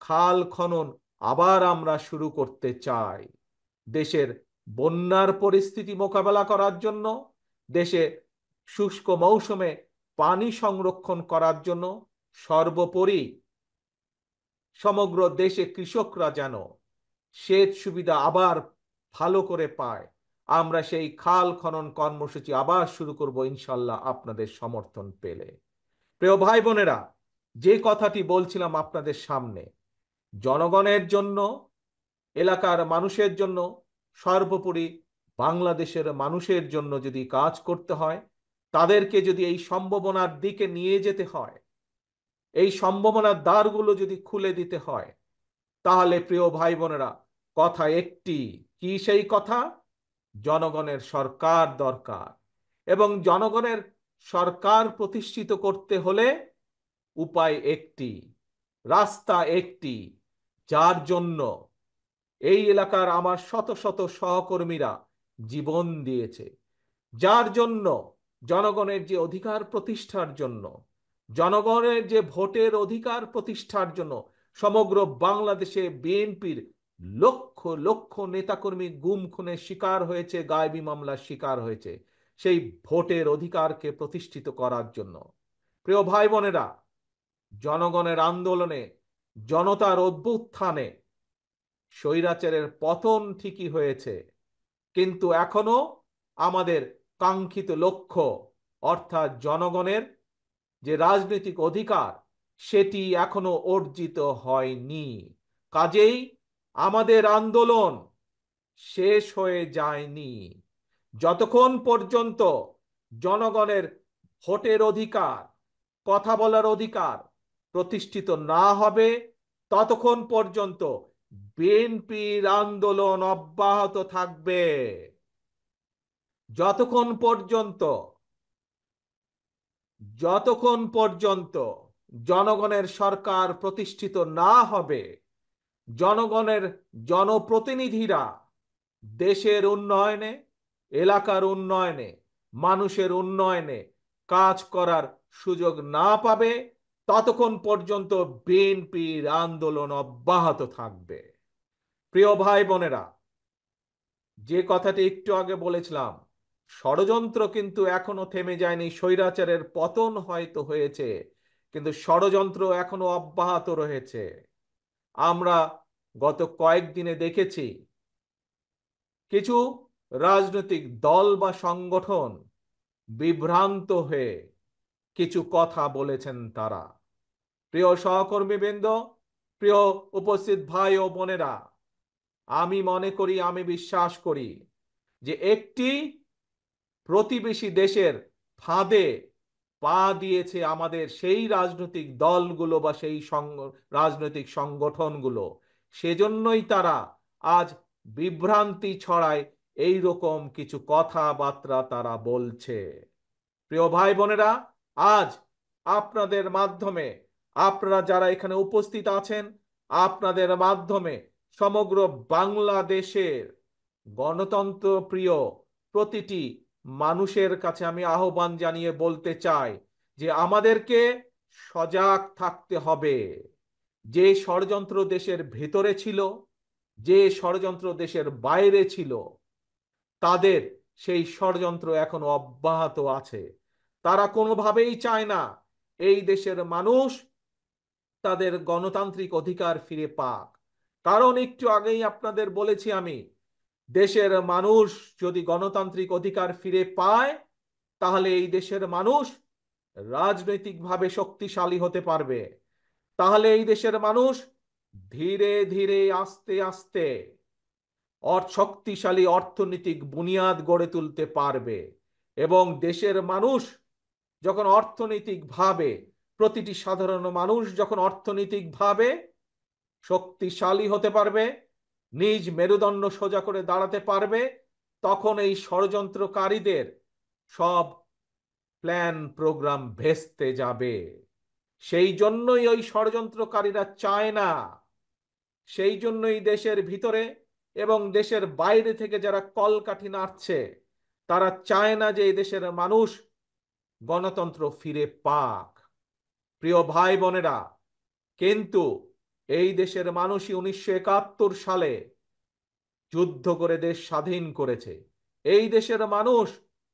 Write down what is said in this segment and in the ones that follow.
খাল খনন আবার আমরা শুরু করতে চাই। দেশের বন্যার পরিস্থিতি মোকাবেলা করার জন্য, দেশে শুষ্ক মৌসুমে পানি সংরক্ষণ করার জন্য, সর্বোপরি সমগ্র দেশে কৃষকরা যেন সেচ সুবিধা আবার ভালো করে পায়, আমরা সেই খাল খনন কর্মসূচি আবার শুরু করব ইনশাল্লাহ আপনাদের সমর্থন পেলে। প্রিয় ভাই বোনেরা, যে কথাটি বলছিলাম আপনাদের সামনে, জনগণের জন্য, এলাকার মানুষের জন্য, সর্বোপরি বাংলাদেশের মানুষের জন্য যদি কাজ করতে হয়, তাদেরকে যদি এই সম্ভাবনার দিকে নিয়ে যেতে হয়, এই সম্ভাবনার দ্বারগুলো যদি খুলে দিতে হয়, তাহলে প্রিয় ভাই বোনেরা, কথা একটি, কি সেই কথা? জনগণের সরকার দরকার। এবং জনগণের সরকার প্রতিষ্ঠিত করতে হলে উপায় একটি, রাস্তা একটি, যার জন্য এই এলাকার আমার শত শত সহকর্মীরা জীবন দিয়েছে, যার জন্য জনগণের যে অধিকার প্রতিষ্ঠার জন্য, জনগণের যে ভোটের অধিকার প্রতিষ্ঠার জন্য সমগ্র বাংলাদেশে বিএনপির লক্ষ লক্ষ নেতাকর্মী গুম খুনের শিকার হয়েছে, গায়েবী মামলার শিকার হয়েছে, সেই ভোটের অধিকারকে প্রতিষ্ঠিত করার জন্য। প্রিয় ভাই বোনেরা, জনগণের আন্দোলনে, জনতার অভ্যুত্থানে স্বৈরাচারের পতন ঠিকই হয়েছে, কিন্তু এখনো আমাদের কাঙ্ক্ষিত লক্ষ্য, অর্থাৎ জনগণের যে রাজনৈতিক অধিকার, সেটি এখনো অর্জিত হয়নি। কাজেই আমাদের আন্দোলন শেষ হয়ে যায়নি। যতক্ষণ পর্যন্ত জনগণের ভোটের অধিকার, কথা বলার অধিকার প্রতিষ্ঠিত না হবে, ততক্ষণ পর্যন্ত বিএনপির আন্দোলন অব্যাহত থাকবে। যতক্ষণ পর্যন্ত যতক্ষণ পর্যন্ত জনগণের সরকার প্রতিষ্ঠিত না হবে, জনগণের জনপ্রতিনিধিরা দেশের উন্নয়নে, এলাকার উন্নয়নে, মানুষের উন্নয়নে কাজ করার সুযোগ না পাবে, ততক্ষণ পর্যন্ত বিএনপির আন্দোলন অব্যাহত থাকবে। প্রিয় ভাই বোনেরা, যে কথাটি একটু আগে বলেছিলাম, ষড়যন্ত্র কিন্তু এখনো থেমে যায়নি। স্বৈরাচারের পতন হয়তো হয়েছে, কিন্তু ষড়যন্ত্র এখনো অব্যাহত রয়েছে। আমরা গত কয়েকদিনে দেখেছি কিছু রাজনৈতিক দল বা সংগঠন বিভ্রান্ত হয়ে কিছু কথা বলেছেন তারা। প্রিয় সহকর্মীবৃন্দ, প্রিয় উপস্থিত ভাই ও বোনেরা, আমি মনে করি, আমি বিশ্বাস করি যে একটি প্রতিবেশী দেশের ফাঁদে পা দিয়েছে আমাদের সেই রাজনৈতিক দলগুলো বা সেই রাজনৈতিক সংগঠনগুলো। সেজন্যই তারা আজ বিভ্রান্তি ছড়ায়, এই রকম কিছু কথাবার্তা তারা বলছে। প্রিয় ভাই বোনেরা, আজ আপনাদের মাধ্যমে, আপনারা যারা এখানে উপস্থিত আছেন, আপনাদের মাধ্যমে সমগ্র বাংলাদেশের গণতন্ত্র প্রিয় প্রতিটি মানুষের কাছে আমি আহ্বান জানিয়ে বলতে চাই যে আমাদেরকে সজাগ থাকতে হবে। যে ষড়যন্ত্র দেশের ভেতরে ছিল, যে ষড়যন্ত্র দেশের বাইরে ছিল, তাদের সেই ষড়যন্ত্র এখনো অব্যাহত আছে। তারা কোনোভাবেই চায় না এই দেশের মানুষ তাদের গণতান্ত্রিক অধিকার ফিরে পাক। কারণ একটু আগেই আপনাদের বলেছি আমি, দেশের মানুষ যদি গণতান্ত্রিক অধিকার ফিরে পায়, তাহলে এই দেশের মানুষ রাজনৈতিকভাবে শক্তিশালী হতে পারবে। তাহলে এই দেশের মানুষ ধীরে ধীরে, আস্তে আস্তে শক্তিশালী অর্থনৈতিক বুনিয়াদ গড়ে তুলতে পারবে। এবং দেশের মানুষ যখন অর্থনৈতিকভাবে, প্রতিটি সাধারণ মানুষ যখন অর্থনৈতিকভাবে শক্তিশালী হতে পারবে, নিজ মেরুদণ্ড সোজা করে দাঁড়াতে পারবে, তখন এই ষড়যন্ত্রকারীদের সব প্ল্যান প্রোগ্রাম ভেস্তে যাবে। সেই জন্যই ওই ষড়যন্ত্রকারীরা চায় না, সেই জন্যই দেশের ভিতরে এবং দেশের বাইরে থেকে যারা কলকাঠি নাড়ছে, তারা চায় না যে এই দেশের মানুষ গণতন্ত্র ফিরে পাক। প্রিয় ভাই বোনেরা, কিন্তু এই দেশের মানুষই 1971 সালে যুদ্ধ করে দেশ স্বাধীন করেছে। এই দেশের মানুষ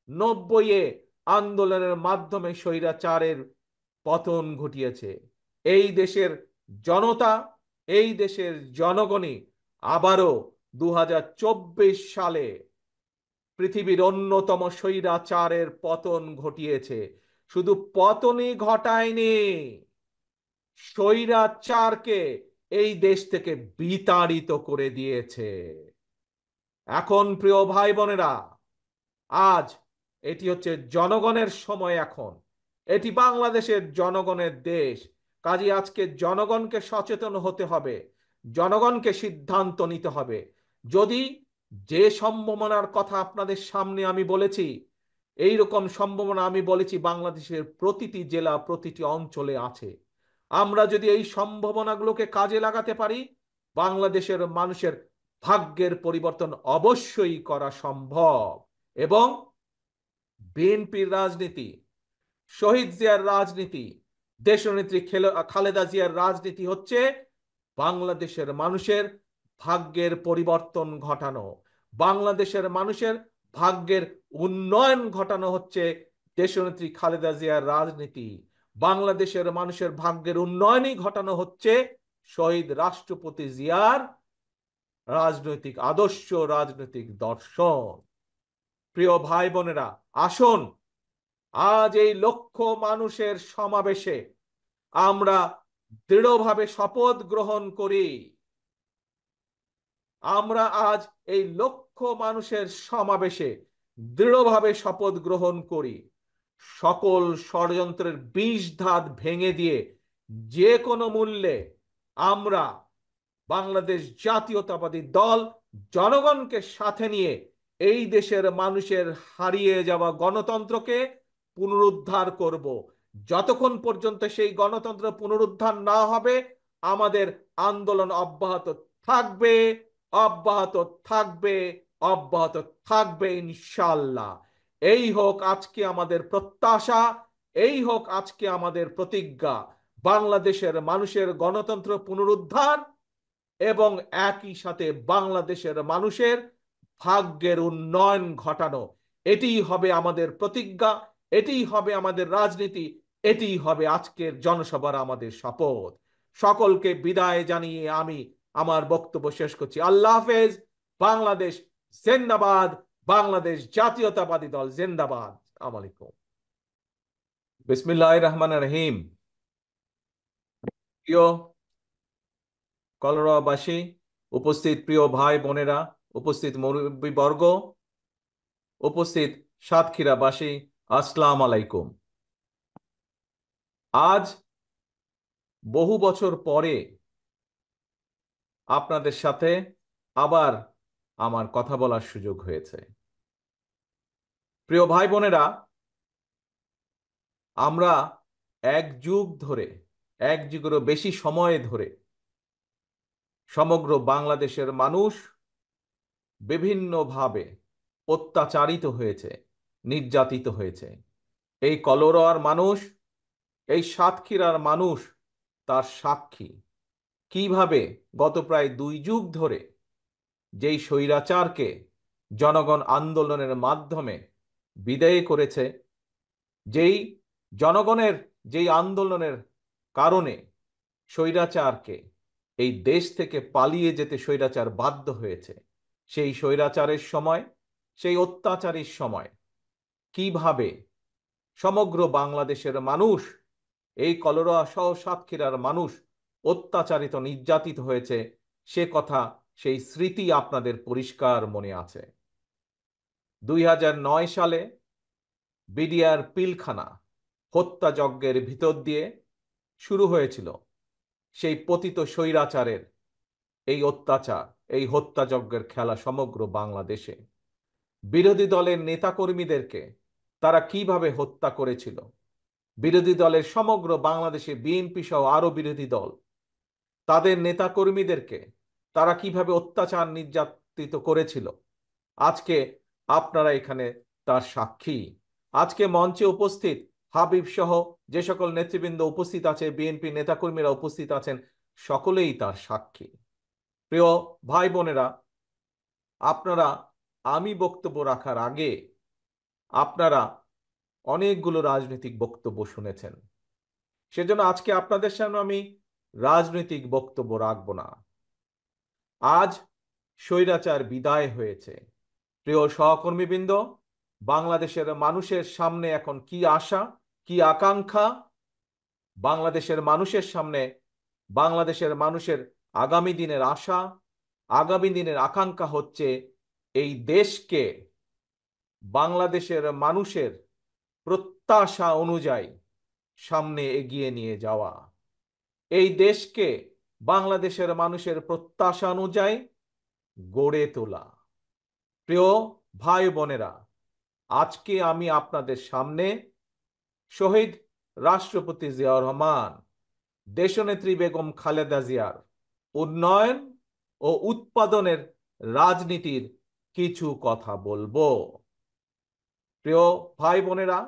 90-এ আন্দোলনের মাধ্যমে স্বৈরাচারের পতন ঘটিয়েছে। এই দেশের জনতা, এই দেশের জনগণই আবারও 2024 সালে পৃথিবীর অন্যতম স্বৈরাচারের পতন ঘটিয়েছে। শুধু পতনই ঘটায়নি, স্বৈরাচারকে এই দেশ থেকে বিতাড়িত করে দিয়েছে। এখন প্রিয় ভাই বোনেরা, আজ এটি হচ্ছে জনগণের সময়। এখন এটি বাংলাদেশের জনগণের দেশ। কাজে আজকে জনগণকে সচেতন হতে হবে, জনগণকে সিদ্ধান্ত নিতে হবে। যদি যে সম্ভাবনার কথা আপনাদের সামনে আমি বলেছি, এই রকম সম্ভাবনা আমি বলেছি বাংলাদেশের প্রতিটি জেলা, প্রতিটি অঞ্চলে আছে। আমরা যদি এই সম্ভাবনাগুলোকে কাজে লাগাতে পারি, বাংলাদেশের মানুষের ভাগ্যের পরিবর্তন অবশ্যই করা সম্ভব। এবং বিএনপির রাজনীতি, শহীদ জিয়ার রাজনীতি, দেশনেত্রী খালেদা জিয়ার রাজনীতি হচ্ছে বাংলাদেশের মানুষের ভাগ্যের পরিবর্তন ঘটানো, বাংলাদেশের মানুষের ভাগ্যের উন্নয়ন ঘটানো হচ্ছে দেশনেত্রী খালেদা জিয়ার রাজনীতি। বাংলাদেশের মানুষের ভাগ্যের উন্নয়নই ঘটানো হচ্ছে শহীদ রাষ্ট্রপতি জিয়ার রাজনৈতিক আদর্শ, রাজনৈতিক দর্শন। প্রিয় ভাই বোনেরা, আসুন আজ এই লক্ষ মানুষের সমাবেশে আমরা দৃঢ়ভাবে শপথ গ্রহণ করি। আমরা আজ এই লক্ষ মানুষের সমাবেশে দৃঢ়ভাবে শপথ গ্রহণ করি, সকল ষড়যন্ত্রের বিষ ধাত ভেঙে দিয়ে যে কোনো মূল্যে আমরা বাংলাদেশ জাতীয়তাবাদী দল জনগণকে সাথে নিয়ে এই দেশের মানুষের হারিয়ে যাওয়া গণতন্ত্রকে পুনরুদ্ধার করব। যতক্ষণ পর্যন্ত সেই গণতন্ত্র পুনরুদ্ধার না হবে, আমাদের আন্দোলন অব্যাহত থাকবে, অব্যাহত থাকবে, অব্যাহত থাকবে ইনশাআল্লাহ। এই হোক আজকে আমাদের প্রত্যাশা, এই হোক আজকে আমাদের প্রতিজ্ঞা, বাংলাদেশের মানুষের গণতন্ত্র পুনরুদ্ধার এবং একই সাথে বাংলাদেশের মানুষের ভাগ্যের উন্নয়ন ঘটানো। এটিই হবে আমাদের প্রতিজ্ঞা, এটিই হবে আমাদের রাজনীতি, এটিই হবে আজকের জনসভার আমাদের শপথ। সকলকে বিদায় জানিয়ে আমি আমার বক্তব্য শেষ করছি। আল্লাহ হাফেজ। বাংলাদেশ জিন্দাবাদ, বাংলাদেশ জাতীয়তাবাদী দল জিন্দাবাদ। আসসালামু আলাইকুম। বিসমিল্লাহির রহমানির রহিম। প্রিয় কলরবাসী, উপস্থিত প্রিয় ভাই বোনেরা, উপস্থিত মুরব্বীবর্গ, উপস্থিত সাতক্ষীরাবাসী, আসসালাম আলাইকুম। আজ বহু বছর পরে আপনাদের সাথে আবার আমার কথা বলার সুযোগ হয়েছে। প্রিয় ভাই বোনেরা, আমরা এক যুগ ধরে, এক যুগেরও বেশি সময় ধরে সমগ্র বাংলাদেশের মানুষ বিভিন্নভাবে অত্যাচারিত হয়েছে, নির্যাতিত হয়েছে। এই কলরোয়ার মানুষ, এই সাতক্ষীরার মানুষ তার সাক্ষী। কিভাবে গত প্রায় 2 যুগ ধরে যেই স্বৈরাচারকে জনগণ আন্দোলনের মাধ্যমে বিদায় করেছে, যেই জনগণের যেই আন্দোলনের কারণে স্বৈরাচারকে এই দেশ থেকে পালিয়ে যেতে স্বৈরাচার বাধ্য হয়েছে, সেই স্বৈরাচারের সময়, সেই অত্যাচারের সময় কিভাবে সমগ্র বাংলাদেশের মানুষ, এই কলরোয়া সহ সাতক্ষীরার মানুষ অত্যাচারিত, নির্যাতিত হয়েছে, সে কথা, সেই স্মৃতি আপনাদের পরিষ্কার মনে আছে। 2009 সালে বিডিআর পিলখানা হত্যাযজ্ঞের ভিতর দিয়ে শুরু হয়েছিল সেই পতিত স্বৈরাচারের এই অত্যাচার, এই হত্যাযজ্ঞের খেলা সমগ্র বাংলাদেশে। বিরোধী দলের নেতাকর্মীদেরকে তারা কিভাবে হত্যা করেছিল, বিরোধী দলের সমগ্র বাংলাদেশে বিএনপি সহ আরো বিরোধী দল, তাদের নেতাকর্মীদেরকে তারা কিভাবে অত্যাচার, নির্যাতিত করেছিল, আজকে আপনারা এখানে তার সাক্ষী। আজকে মঞ্চে উপস্থিত হাবিব সহ যে সকল নেতৃবৃন্দ উপস্থিত আছে, বিএনপি নেতাকর্মীরা উপস্থিত আছেন, সকলেই তার সাক্ষী। প্রিয় ভাই বোনেরা, আপনারা, আমি বক্তব্য রাখার আগে আপনারা অনেকগুলো রাজনৈতিক বক্তব্য শুনেছেন। সেজন্য আজকে আপনাদের সামনে আমি রাজনৈতিক বক্তব্য রাখব না। আজ স্বৈরাচার বিদায় হয়েছে। প্রিয় সহকর্মীবৃন্দ, বাংলাদেশের মানুষের সামনে এখন কি আশা, কি আকাঙ্ক্ষা? বাংলাদেশের মানুষের সামনে, বাংলাদেশের মানুষের আগামী দিনের আশা, আগামী দিনের আকাঙ্ক্ষা হচ্ছে এই দেশকে বাংলাদেশের মানুষের প্রত্যাশা অনুযায়ী সামনে এগিয়ে নিয়ে যাওয়া, এই দেশকে বাংলাদেশের মানুষের প্রত্যাশা অনুযায়ী গড়ে তোলা। প্রিয় ভাই বোনেরা, আজকে আমি আপনাদের সামনে শহীদ রাষ্ট্রপতি জিয়াউর রহমান, দেশনেত্রী বেগম খালেদা জিয়ার উন্নয়ন ও উৎপাদনের রাজনীতির কিছু কথা বলবো। প্রিয় ভাই বোনেরা,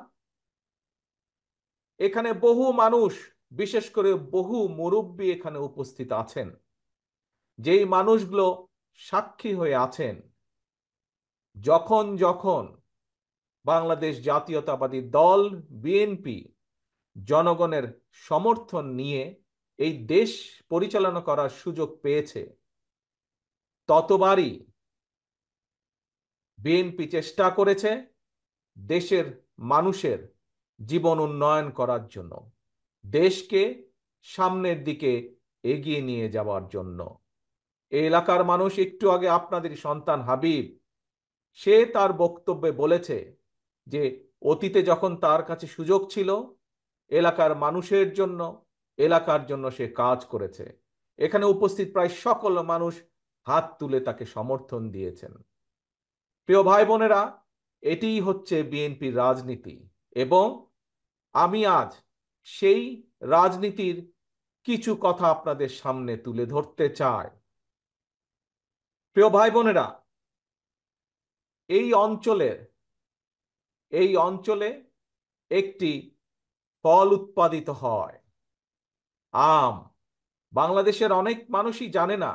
এখানে বহু মানুষ, বিশেষ করে বহু মুরব্বী এখানে উপস্থিত আছেন, যেই মানুষগুলো সাক্ষী হয়ে আছেন যখন যখন বাংলাদেশ জাতীয়তাবাদী দল বিএনপি জনগণের সমর্থন নিয়ে এই দেশ পরিচালনা করার সুযোগ পেয়েছে, ততবারই বিএনপি চেষ্টা করেছে দেশের মানুষের জীবন উন্নয়ন করার জন্য, দেশকে সামনের দিকে এগিয়ে নিয়ে যাওয়ার জন্য। এই এলাকার মানুষ, একটু আগে আপনাদের সন্তান হাবিব, সে তার বক্তব্যে বলেছে যে অতীতে যখন তার কাছে সুযোগ ছিল এলাকার মানুষের জন্য, এলাকার জন্য সে কাজ করেছে। এখানে উপস্থিত প্রায় সকল মানুষ হাত তুলে তাকে সমর্থন দিয়েছেন। প্রিয় ভাই বোনেরা, এটিই হচ্ছে বিএনপির রাজনীতি এবং আমি আজ সেই রাজনীতির কিছু কথা আপনাদের সামনে তুলে ধরতে চাই। প্রিয় ভাই বোনেরা, এই অঞ্চলের, এই অঞ্চলে একটি ফল উৎপাদিত হয়, আম। বাংলাদেশের অনেক মানুষই জানে না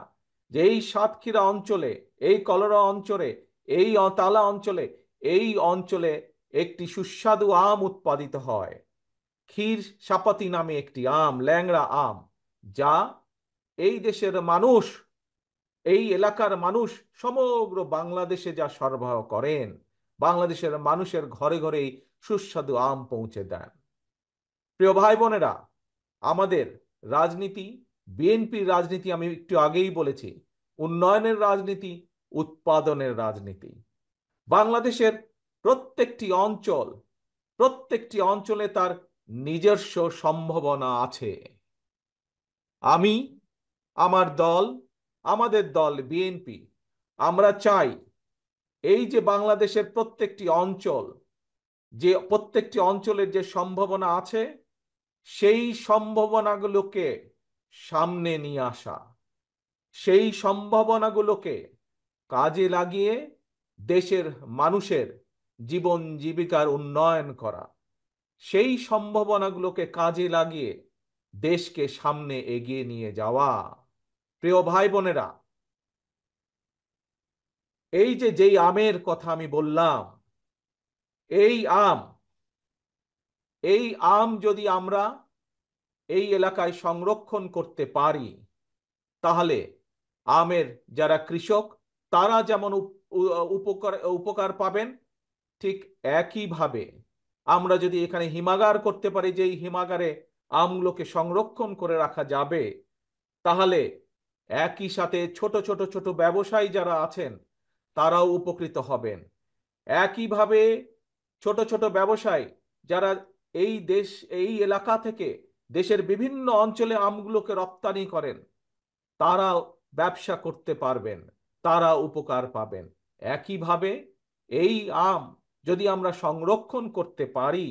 যে এই সাতক্ষীরা অঞ্চলে, এই কলরা অঞ্চলে, এই তালা অঞ্চলে, এই অঞ্চলে একটি সুস্বাদু আম উৎপাদিত হয়, ক্ষীর সাপাতি নামে একটি আম, ল্যাংড়া আম, যা এই দেশের মানুষ, এই এলাকার মানুষ সমগ্র বাংলাদেশে যা সরবরাহ করেন, বাংলাদেশের মানুষের ঘরে ঘরে এই সুস্বাদু আম পৌঁছে দেন। প্রিয় ভাই বোনেরা, আমাদের রাজনীতি, বিএনপির রাজনীতি, আমি একটু আগেই বলেছি, উন্নয়নের রাজনীতি, উৎপাদনের রাজনীতি। বাংলাদেশের প্রত্যেকটি অঞ্চল, প্রত্যেকটি অঞ্চলে তার নিজস্ব সম্ভাবনা আছে। আমি, আমার দল, আমাদের দল বিএনপি, আমরা চাই এই যে বাংলাদেশের প্রত্যেকটি অঞ্চল, যে প্রত্যেকটি অঞ্চলের যে সম্ভাবনা আছে, সেই সম্ভাবনাগুলোকে সামনে নিয়ে আসা, সেই সম্ভাবনাগুলোকে কাজে লাগিয়ে দেশের মানুষের জীবন জীবিকার উন্নয়ন করা, সেই সম্ভাবনাগুলোকে কাজে লাগিয়ে দেশকে সামনে এগিয়ে নিয়ে যাওয়া। প্রিয় ভাই বোনেরা, এই যে যেই আমের কথা আমি বললাম, এই আম, এই আম যদি আমরা এই এলাকায় সংরক্ষণ করতে পারি, তাহলে আমের যারা কৃষক তারা যেমন উপকার উপকার পাবেন, ঠিক একইভাবে আমরা যদি এখানে হিমাগার করতে পারি, যে এই হিমাগারে আমগুলোকে সংরক্ষণ করে রাখা যাবে, তাহলে একই সাথে ছোট ছোট ছোট ব্যবসায়ী যারা আছেন তারাও উপকৃত হবেন। একইভাবে ছোট ছোট ব্যবসায়ী যারা এই দেশ, এই এলাকা থেকে দেশের বিভিন্ন অঞ্চলে আমগুলোকে রপ্তানি করেন, তারা ব্যবসা করতে পারবেন, তারা উপকার পাবেন। একইভাবে এই আম যদি আমরা সংরক্ষণ করতে পারি,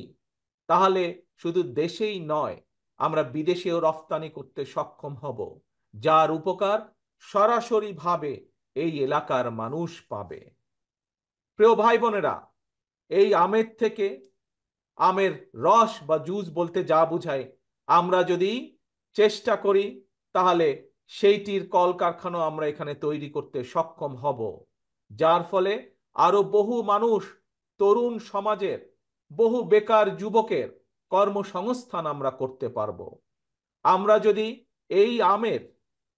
তাহলে শুধু দেশেই নয়, আমরা বিদেশেও রপ্তানি করতে সক্ষম হব, যার উপকার সরাসরিভাবে এই এলাকার মানুষ পাবে। প্রিয় ভাই বোনেরা, এই আমের থেকে, আমের রস বা জুস বলতে যা বুঝায়, আমরা যদি চেষ্টা করি তাহলে সেইটির কলকারখানা আমরা এখানে তৈরি করতে সক্ষম হব, যার ফলে আরো বহু মানুষ, তরুণ সমাজের বহু বেকার যুবকের কর্মসংস্থান আমরা করতে পারবো। আমরা যদি এই আমের,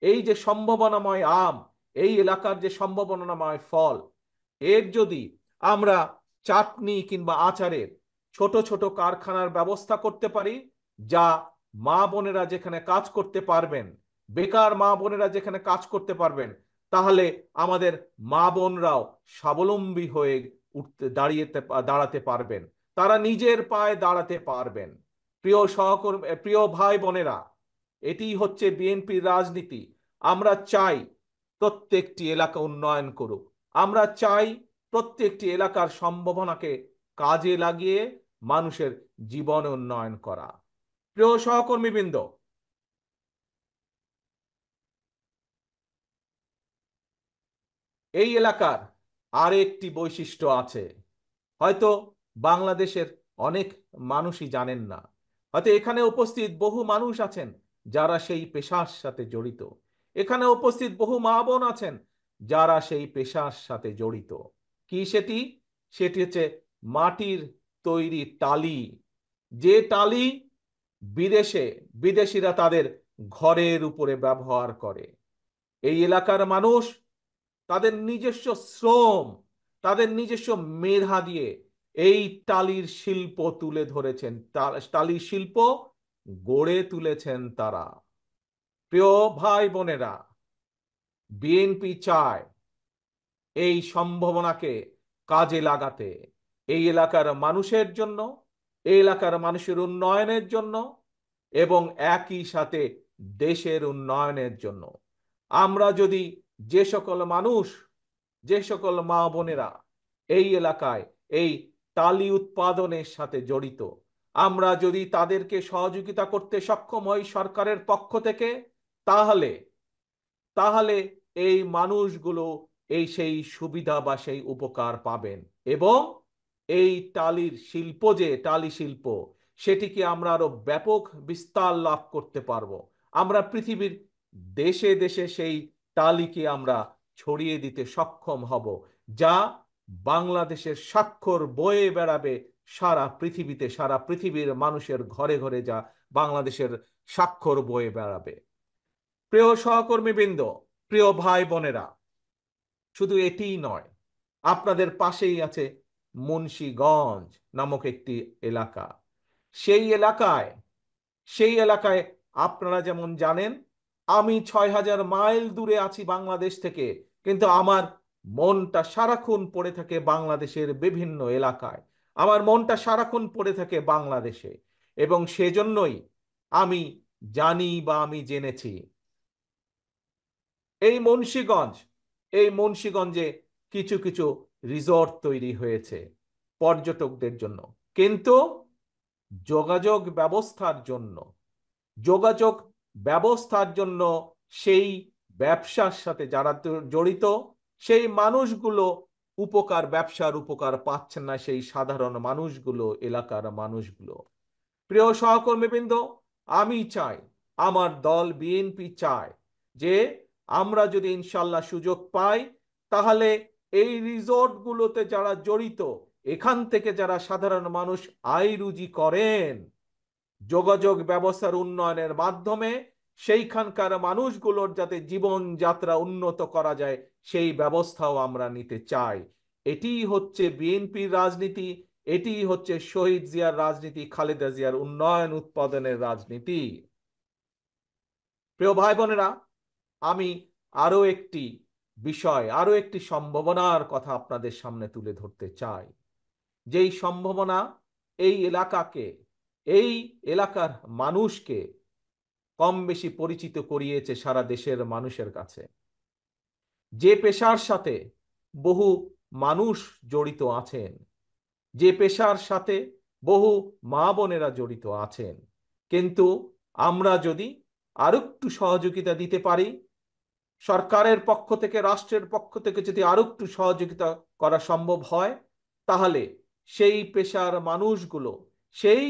এই যে সম্ভাবনাময় আম, এই এলাকার যে সম্ভাবনাময় ফল, এর যদি আমরা চাটনি কিংবা আচারের ছোট ছোট কারখানার ব্যবস্থা করতে পারি, যা মা বোনেরা যেখানে কাজ করতে পারবেন, বেকার মা বোনেরা যেখানে কাজ করতে পারবেন, তাহলে আমাদের মা বোনরাও স্বাবলম্বী হয়ে দাঁড়াতে পারবেন, তারা নিজের পায়ে দাঁড়াতে পারবেন। প্রিয় সহকর্মী, প্রিয় ভাই বোনেরা, এটি হচ্ছে বিএনপির রাজনীতি। আমরা চাই প্রত্যেকটি এলাকা উন্নয়ন করুক। আমরা চাই প্রত্যেকটি এলাকার সম্ভাবনাকে কাজে লাগিয়ে মানুষের জীবন উন্নয়ন করা। প্রিয় সহকর্মীবৃন্দ, এই এলাকার আরেকটি বৈশিষ্ট্য আছে, হয়তো বাংলাদেশের অনেক মানুষই জানেন না। হয়তো এখানে উপস্থিত বহু মানুষ আছেন যারা সেই পেশার সাথে জড়িত। এখানে উপস্থিত বহু মা বোন আছেন যারা সেই পেশার সাথে জড়িত। কি সেটি? সেটি হচ্ছে মাটির তৈরি টালি। যে টালি বিদেশে বিদেশিরা তাদের ঘরের উপরে ব্যবহার করে। এই এলাকার মানুষ তাদের নিজস্ব শ্রম, তাদের নিজস্ব মেধা দিয়ে এই টালির শিল্প তুলে ধরেছেন, টালির শিল্প গড়ে তুলেছেন তারা। প্রিয় ভাই বোনেরা, বিএনপি চায় এই সম্ভাবনাকে কাজে লাগাতে, এই এলাকার মানুষের জন্য, এই এলাকার মানুষের উন্নয়নের জন্য এবং একই সাথে দেশের উন্নয়নের জন্য। আমরা যদি যে সকল মানুষ, যে সকল মা বোনেরা এই এলাকায় এই টালি উৎপাদনের সাথে জড়িত, আমরা যদি তাদেরকে সহযোগিতা করতে সক্ষম হই সরকারের পক্ষ থেকে, তাহলে তাহলে এই মানুষগুলো এই সেই সুবিধা বা সেই উপকার পাবেন এবং এই টালির শিল্প, যে টালি শিল্প, সেটিকে আমরা আরো ব্যাপক বিস্তার লাভ করতে পারবো। আমরা পৃথিবীর দেশে দেশে সেই টালিকে আমরা ছড়িয়ে দিতে সক্ষম হব, যা বাংলাদেশের স্বাক্ষর বয়ে বেড়াবে সারা পৃথিবীতে, সারা পৃথিবীর মানুষের ঘরে ঘরে যা বাংলাদেশের স্বাক্ষর বয়ে বেড়াবে। প্রিয় সহকর্মীবৃন্দ, প্রিয় ভাই বোনেরা, শুধু এটিই নয়, আপনাদের পাশেই আছে মুন্সিগঞ্জ নামক একটি এলাকা। সেই এলাকায় সেই এলাকায় আপনারা যেমন জানেন, আমি ৬,০০০ মাইল দূরে আছি বাংলাদেশ থেকে, কিন্তু আমার মনটা সারাক্ষণ পড়ে থাকে বাংলাদেশের বিভিন্ন এলাকায়। আমার মনটা সারাক্ষণ পড়ে থাকে বাংলাদেশে, এবং সেজন্যই আমি জানি বা আমি জেনেছি এই মুন্সিগঞ্জ, এই মুন্সিগঞ্জে কিছু কিছু রিসর্ট তৈরি হয়েছে পর্যটকদের জন্য, কিন্তু যোগাযোগ ব্যবস্থার জন্য, যোগাযোগ ব্যবস্থার জন্য সেই ব্যবসার সাথে যারা জড়িত সেই মানুষগুলো ব্যবসার উপকার পাচ্ছেন না, সেই সাধারণ মানুষগুলো, এলাকার মানুষগুলো। প্রিয় সহকর্মীবৃন্দ, আমি চাই, আমার দল বিএনপি চায় যে আমরা যদি ইনশাল্লাহ সুযোগ পাই, তাহলে এই রিসোর্টগুলোতে যারা জড়িত, এখান থেকে যারা সাধারণ মানুষ আয় রুজি করেন, যোগাযোগ ব্যবস্থার উন্নয়নের মাধ্যমে সেইখানকার মানুষগুলোর যাতে জীবনযাত্রা উন্নত করা যায়, সেই ব্যবস্থাও আমরা নিতে চাই। এটিই হচ্ছে বিএনপির রাজনীতি, এটিই হচ্ছে শহীদ জিয়ার রাজনীতি, খালেদা জিয়ার উন্নয়ন উৎপাদনের রাজনীতি। প্রিয় ভাই বোনেরা, আমি আরো একটি বিষয়, আরো একটি সম্ভাবনার কথা আপনাদের সামনে তুলে ধরতে চাই, যেই সম্ভাবনা এই এলাকাকে, এই এলাকার মানুষকে কম বেশি পরিচিত করিয়েছে সারা দেশের মানুষের কাছে। যে পেশার সাথে বহু মানুষ জড়িত আছেন, যে পেশার সাথে বহু মা বোনেরা জড়িত আছেন, কিন্তু আমরা যদি আরেকটু সহযোগিতা দিতে পারি, সরকারের পক্ষ থেকে, রাষ্ট্রের পক্ষ থেকে যদি আরেকটু সহযোগিতা করা সম্ভব হয়, তাহলে সেই পেশার মানুষগুলো, সেই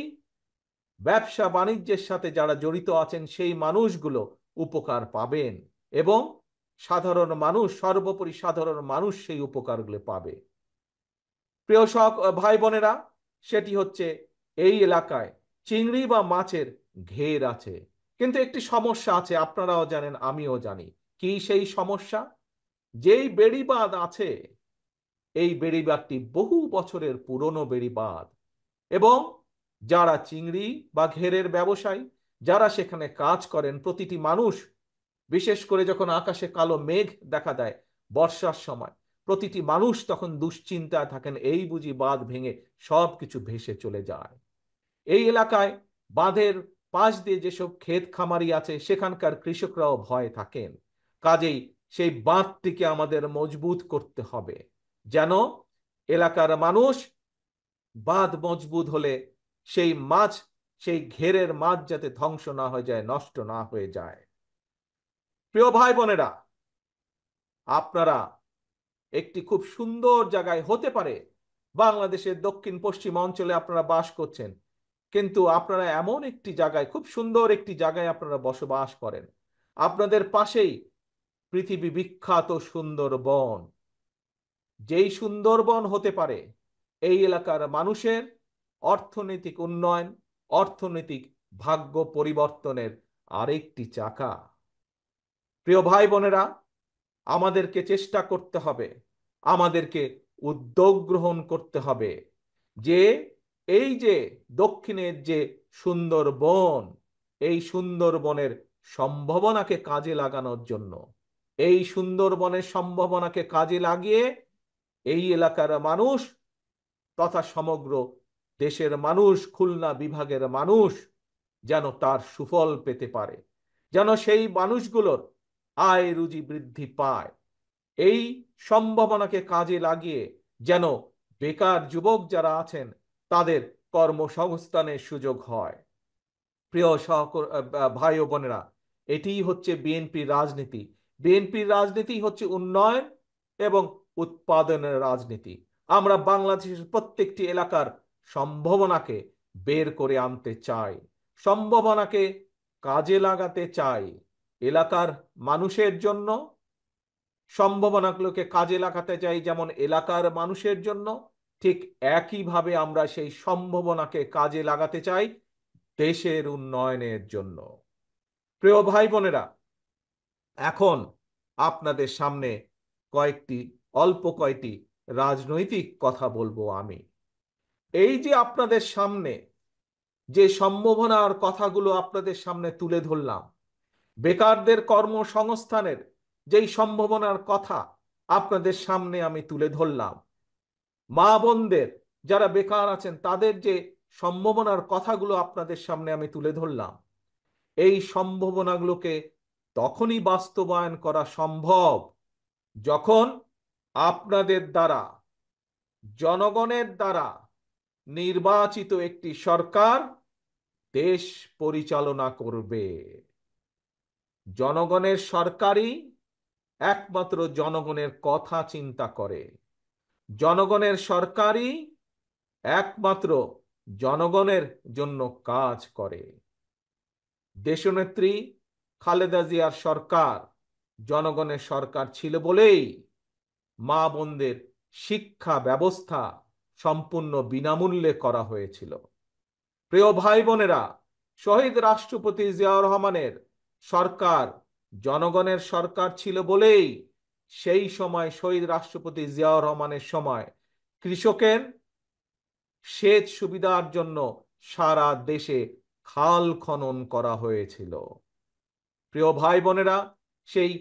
ব্যবসা বাণিজ্যের সাথে যারা জড়িত আছেন সেই মানুষগুলো উপকার পাবেন এবং সাধারণ মানুষ, সর্বোপরি সাধারণ মানুষ সেই উপকারগুলো পাবে। প্রিয় ভাই বোনেরা, সেটি হচ্ছে এই এলাকায় চিংড়ি বা মাছের ঘের আছে, কিন্তু একটি সমস্যা আছে, আপনারাও জানেন আমিও জানি। কি সেই সমস্যা? যেই বেড়িবাঁধ আছে, এই বেড়িবাঁধটি বহু বছরের পুরনো বেড়িবাঁধ, এবং যারা চিংড়ি বা ঘেরের ব্যবসায়ী, যারা সেখানে কাজ করেন, প্রতিটি মানুষ, বিশেষ করে যখন আকাশে কালো মেঘ দেখা দেয় বর্ষার সময়, প্রতিটি মানুষ তখন দুশ্চিন্তায় থাকেন, এই বুঝি বাঁধ ভেঙে সব কিছু ভেসে চলে যায়। এই এলাকায় বাঁধের পাশ দিয়ে যেসব ক্ষেত খামারি আছে, সেখানকার কৃষকরাও ভয়ে থাকেন। কাজেই সেই বাঁধটিকে আমাদের মজবুত করতে হবে, যেন এলাকার মানুষ, বাঁধ মজবুত হলে সেই মাছ, সেই ঘেরের মাছ যাতে ধ্বংস না হয়ে যায়, নষ্ট না হয়ে যায়। প্রিয় ভাই বোনেরা, আপনারা একটি খুব সুন্দর জায়গায়, হতে পারে বাংলাদেশের দক্ষিণ পশ্চিম অঞ্চলে আপনারা বাস করছেন, কিন্তু আপনারা এমন একটি জায়গায়, খুব সুন্দর একটি জায়গায় আপনারা বসবাস করেন, আপনাদের পাশেই পৃথিবী বিখ্যাত সুন্দরবন। যেই সুন্দরবন হতে পারে এই এলাকার মানুষের অর্থনৈতিক উন্নয়ন, অর্থনৈতিক ভাগ্য পরিবর্তনের আরেকটি চাকা। প্রিয় ভাই বোনেরা, আমাদেরকে চেষ্টা করতে হবে, আমাদেরকে উদ্যোগ গ্রহণ করতে হবে যে এই যে দক্ষিণের যে সুন্দরবন, এই সুন্দরবনের সম্ভাবনাকে কাজে লাগানোর জন্য, এই সুন্দরবনের সম্ভাবনাকে কাজে লাগিয়ে এই এলাকার মানুষ তথা সমগ্র দেশের মানুষ, খুলনা বিভাগের মানুষ যেন তার সুফল পেতে পারে, যেন সেই মানুষগুলোর আয় রুজি বৃদ্ধি পায়, এই সম্ভাবনাকে কাজে লাগিয়ে যেন বেকার যুবক যারা আছেন তাদের কর্মসংস্থানের সুযোগ হয়। প্রিয় ভাই ও বোনেরা, এটিই হচ্ছে বিএনপির রাজনীতি। বিএনপির রাজনীতি হচ্ছে উন্নয়ন এবং উৎপাদনের রাজনীতি। আমরা বাংলাদেশের প্রত্যেকটি এলাকার সম্ভাবনাকে বের করে আনতে চাই, সম্ভাবনাকে কাজে লাগাতে চাই এলাকার মানুষের জন্য, সম্ভাবনাগুলোকে কাজে লাগাতে চাই যেমন এলাকার মানুষের জন্য, ঠিক একইভাবে আমরা সেই সম্ভাবনাকে কাজে লাগাতে চাই দেশের উন্নয়নের জন্য। প্রিয় ভাই বোনেরা, এখন আপনাদের সামনে অল্প কয়টি রাজনৈতিক কথা বলবো আমি। এই যে আপনাদের সামনে যে সম্ভাবনার কথাগুলো আপনাদের সামনে তুলে ধরলাম, বেকারদের কর্মসংস্থানের যেই সম্ভাবনার কথা আপনাদের সামনে আমি তুলে ধরলাম, মা বোনদের যারা বেকার আছেন তাদের যে সম্ভাবনার কথাগুলো আপনাদের সামনে আমি তুলে ধরলাম, এই সম্ভাবনাগুলোকে তখনই বাস্তবায়ন করা সম্ভব যখন আপনাদের দ্বারা, জনগণের দ্বারা নির্বাচিত একটি সরকার দেশ পরিচালনা করবে। জনগণের সরকারই একমাত্র জনগণের কথা চিন্তা করে, জনগণের সরকারই একমাত্র জনগণের জন্য কাজ করে। দেশনেত্রী খালেদা জিয়ার সরকার জনগণের সরকার ছিল বলেই মা বোনদের শিক্ষা ব্যবস্থা সম্পূর্ণ বিনামূল্যে করা হয়েছিল। প্রিয় ভাই বোনেরা, শহীদ রাষ্ট্রপতি জিয়াউর রহমানের সরকার জনগণের সরকার ছিল বলেই সেই সময় শহীদ রাষ্ট্রপতি জিয়াউর রহমানের সময় কৃষকের সেচ সুবিধার জন্য সারা দেশে খাল খনন করা হয়েছিল। প্রিয় ভাই বোনেরা, সেই